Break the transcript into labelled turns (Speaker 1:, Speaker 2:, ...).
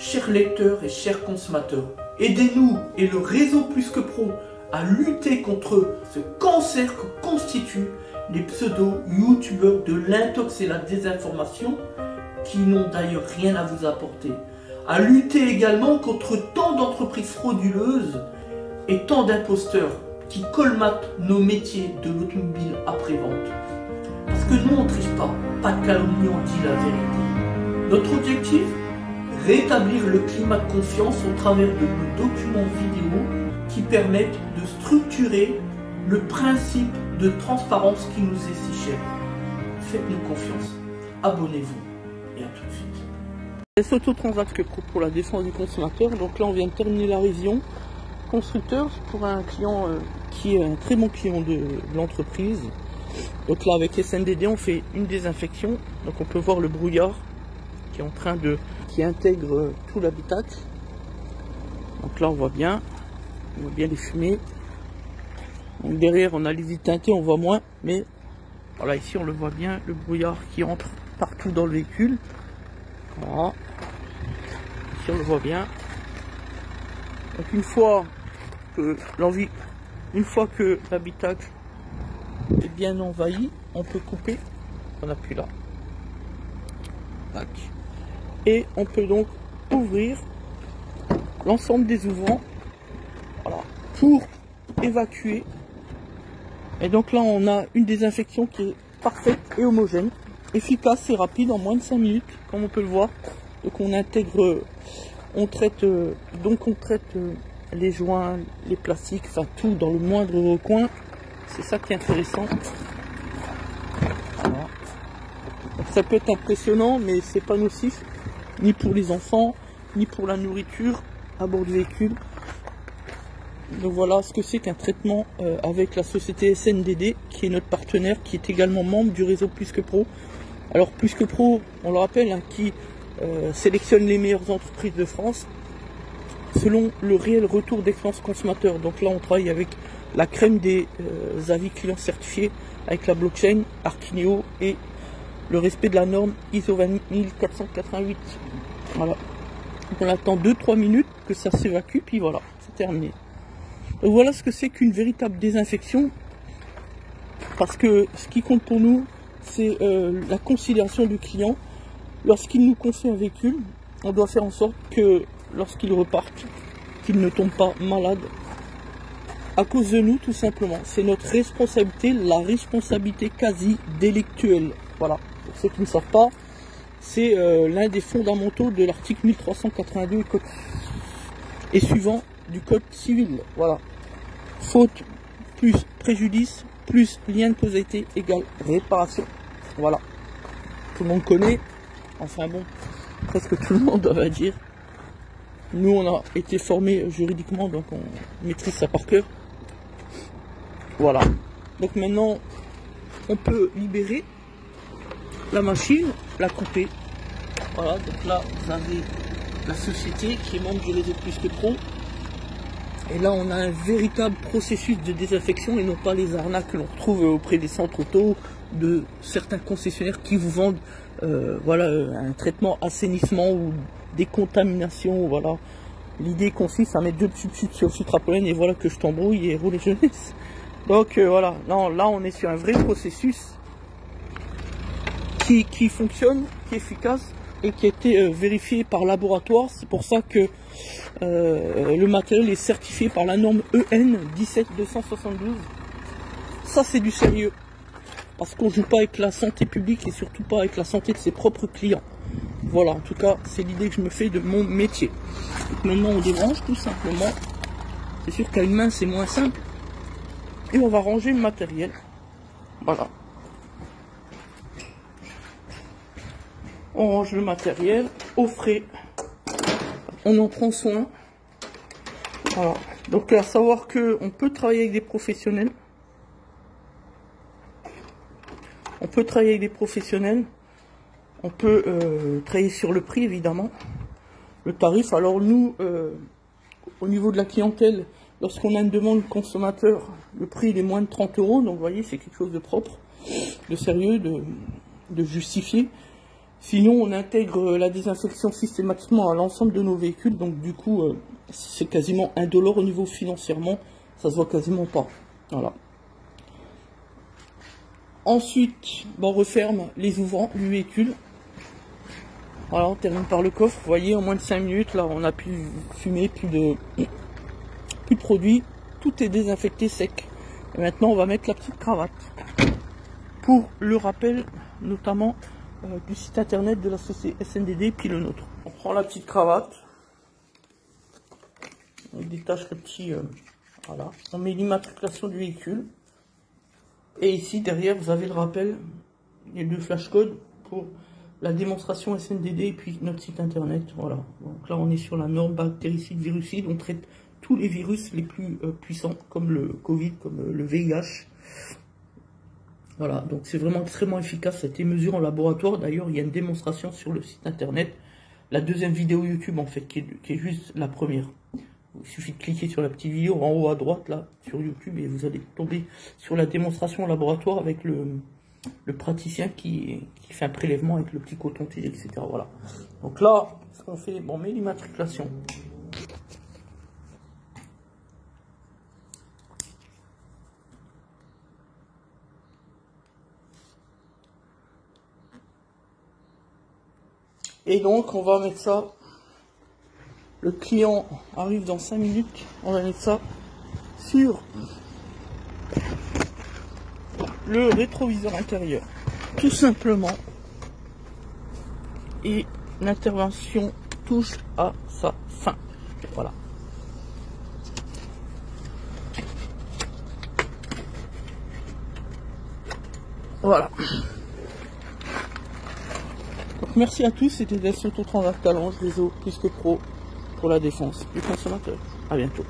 Speaker 1: chers lecteurs et chers consommateurs, aidez-nous et le réseau Plus que Pro à lutter contre ce cancer que constituent les pseudo-youtubeurs de l'intox et la désinformation qui n'ont d'ailleurs rien à vous apporter. À lutter également contre tant d'entreprises frauduleuses et tant d'imposteurs qui colmatent nos métiers de l'automobile après-vente. Parce que nous on ne triche pas de calomnie, on dit la vérité. Notre objectif, rétablir le climat de confiance au travers de nos documents vidéo qui permettent de structurer le principe de transparence qui nous est si cher. Faites-nous confiance, abonnez-vous et à tout de suite.
Speaker 2: SAuto Transact pour la défense du consommateur. Donc là on vient de terminer la révision constructeur pour un client qui est un très bon client de l'entreprise. Donc là avec SNDD on fait une désinfection, donc on peut voir le brouillard qui est en train de qui intègre tout l'habitacle. Donc là on voit bien les fumées. Donc derrière on a les vitres teintées, on voit moins, mais voilà, ici on le voit bien, le brouillard qui entre partout dans le véhicule. Voilà, ici on le voit bien. Donc une fois que l'habitacle est bien envahi, on peut couper, on appuie là. Tac. Et on peut donc ouvrir l'ensemble des ouvrants, voilà, pour évacuer. Et donc là on a une désinfection qui est parfaite et homogène, efficace et rapide en moins de 5 minutes, comme on peut le voir. Donc on intègre, on traite les joints, les plastiques, enfin tout dans le moindre recoin. C'est ça qui est intéressant. Voilà. Donc ça peut être impressionnant, mais c'est pas nocif, ni pour les enfants, ni pour la nourriture à bord du véhicule. Donc voilà ce que c'est qu'un traitement avec la société SNDD, qui est notre partenaire, qui est également membre du réseau Plus que Pro. Alors Plus que Pro, on le rappelle, hein, qui sélectionne les meilleures entreprises de France selon le réel retour d'expérience consommateur. Donc là on travaille avec la crème des avis clients certifiés, avec la blockchain, Archineo et le respect de la norme ISO 20488. Voilà. Donc on attend 2-3 minutes que ça s'évacue, puis voilà, c'est terminé. Donc voilà ce que c'est qu'une véritable désinfection, parce que ce qui compte pour nous, c'est la considération du client. Lorsqu'il nous confie un véhicule, on doit faire en sorte que lorsqu'il reparte, qu'il ne tombe pas malade à cause de nous, tout simplement. C'est notre responsabilité, la responsabilité quasi délictuelle. Voilà, pour ceux qui ne savent pas, c'est l'un des fondamentaux de l'article 1382 et suivant du code civil. Voilà, faute plus préjudice plus lien de causalité égale réparation. Voilà, tout le monde connaît, enfin bon, presque tout le monde on va dire. Nous on a été formés juridiquement, donc on maîtrise ça par cœur. Voilà, donc maintenant on peut libérer la machine, la couper. Voilà, donc là vous avez la société qui est membre du réseau Plus que Pro. Et là on a un véritable processus de désinfection et non pas les arnaques que l'on retrouve auprès des centres auto, de certains concessionnaires qui vous vendent voilà, un traitement assainissement ou décontamination. Voilà, l'idée consiste à mettre 2 petites chutes sur le filtre à pollen et voilà que je t'embrouille et roule les jeunesse. Donc voilà, non, là on est sur un vrai processus qui fonctionne, qui est efficace et qui a été vérifié par laboratoire. C'est pour ça que le matériel est certifié par la norme EN 17272. Ça c'est du sérieux, parce qu'on joue pas avec la santé publique et surtout pas avec la santé de ses propres clients. Voilà, en tout cas c'est l'idée que je me fais de mon métier. Donc maintenant on débranche tout simplement. C'est sûr qu'à une main c'est moins simple. Et on va ranger le matériel. Voilà. On range le matériel au frais. On en prend soin. Voilà. Donc à savoir que on peut travailler avec des professionnels. On peut travailler avec des professionnels. On peut travailler sur le prix évidemment. Le tarif. Alors nous, au niveau de la clientèle, lorsqu'on a une demande consommateur, le prix il est moins de 30 €. Donc vous voyez, c'est quelque chose de propre, de sérieux, de justifié. Sinon, on intègre la désinfection systématiquement à l'ensemble de nos véhicules. Donc du coup, c'est quasiment indolore au niveau financièrement. Ça se voit quasiment pas. Voilà. Ensuite, on referme les ouvrants du véhicule. Voilà, on termine par le coffre. Vous voyez, en moins de 5 minutes, là, on n'a plus fumé, plus de produit. Tout est désinfecté sec. Et maintenant, on va mettre la petite cravate. Pour le rappel, notamment du site internet de la société SNDD, puis le nôtre. On prend la petite cravate. On détache le petit... voilà. On met l'immatriculation du véhicule. Et ici, derrière, vous avez le rappel, les 2 flashcodes pour la démonstration SNDD et puis notre site internet. Voilà. Donc là, on est sur la norme bactéricide, virucide. On traite tous les virus les plus puissants, comme le Covid, comme le VIH. Voilà. Donc c'est vraiment extrêmement efficace. Ça a été mesuré en laboratoire. D'ailleurs, il y a une démonstration sur le site internet. La deuxième vidéo YouTube, en fait, qui est juste la première. Il suffit de cliquer sur la petite vidéo en haut à droite, là, sur YouTube, et vous allez tomber sur la démonstration en laboratoire avec le praticien qui fait un prélèvement avec le petit coton-tige, etc. Voilà. Donc là, ce qu'on fait, on met l'immatriculation. Et donc, on va mettre ça... Le client arrive dans 5 minutes. On va mettre ça sur le rétroviseur intérieur. Tout simplement. Et l'intervention touche à sa fin. Voilà. Voilà. Donc merci à tous. C'était des Autotransact Talange, réseau plus que pro. Pour la défense du consommateur. À bientôt.